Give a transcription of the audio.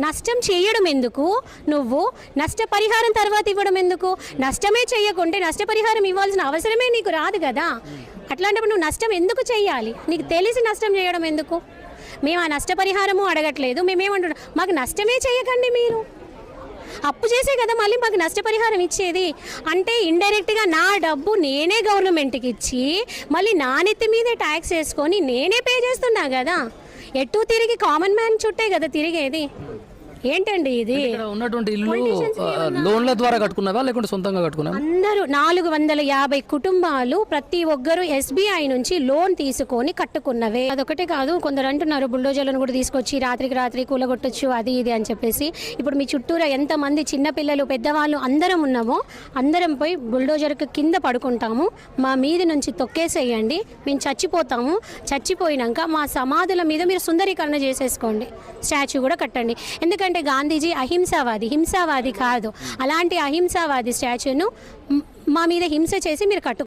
నష్టం చేయడం ఎందుకు, నువ్వు నష్టపరిహారం తర్వాత ఇవ్వడం ఎందుకు? నష్టమే చేయకుంటే నష్టపరిహారం ఇవ్వాల్సిన అవసరమే నీకు రాదు కదా. అట్లాంటప్పుడు నువ్వు నష్టం ఎందుకు చేయాలి? నీకు తెలిసి నష్టం చేయడం ఎందుకు? మేము ఆ నష్టపరిహారము అడగట్లేదు. మేమేమంటున్నాం, మాకు నష్టమే చేయకండి. మీరు అప్పు చేసే కదా మళ్ళీ మాకు నష్టపరిహారం ఇచ్చేది. అంటే ఇండైరెక్ట్గా నా డబ్బు నేనే గవర్నమెంట్కి ఇచ్చి మళ్ళీ నా నెత్తి మీదే ట్యాక్స్ వేసుకొని నేనే పే చేస్తున్నా కదా. ఎటు తిరిగి కామన్ మ్యాన్ చుట్టే కదా తిరిగేది. ఏంటండి ఇది? ఉన్నటువంటి ఇల్లు లోన్ల ద్వారా కట్టుకున్నావా లేకుంటే సొంతంగా కట్టుకున్నావా? అందరూ 450 కుటుంబాలు ప్రతి ఒక్కరు SBI నుంచి లోన్ తీసుకొని కట్టుకున్నవే. అదొకటే కాదు, కొందరు అంటున్నారు బుల్డోజర్లను కూడా తీసుకొచ్చి రాత్రికి రాత్రి కూలగొట్టచ్చు అది ఇది అని చెప్పేసి. ఇప్పుడు మీ చుట్టూరా ఎంతమంది చిన్నపిల్లలు పెద్దవాళ్ళు అందరం ఉన్నామో అందరం పోయి బుల్డోజర్కి కింద పడుకుంటాము. మా మీది నుంచి తొక్కేసేయండి, మేము చచ్చిపోతాము. చచ్చిపోయినాక మా సమాధుల మీద మీరు సుందరీకరణ చేసేసుకోండి, స్టాచ్యూ కూడా కట్టండి. ఎందుకంటే గాంధీజీ హింసావాది కాదు. అలాంటి అహింసావాది స్టాచ్యూను మా మీద హింస చేసి మీరు కట్టు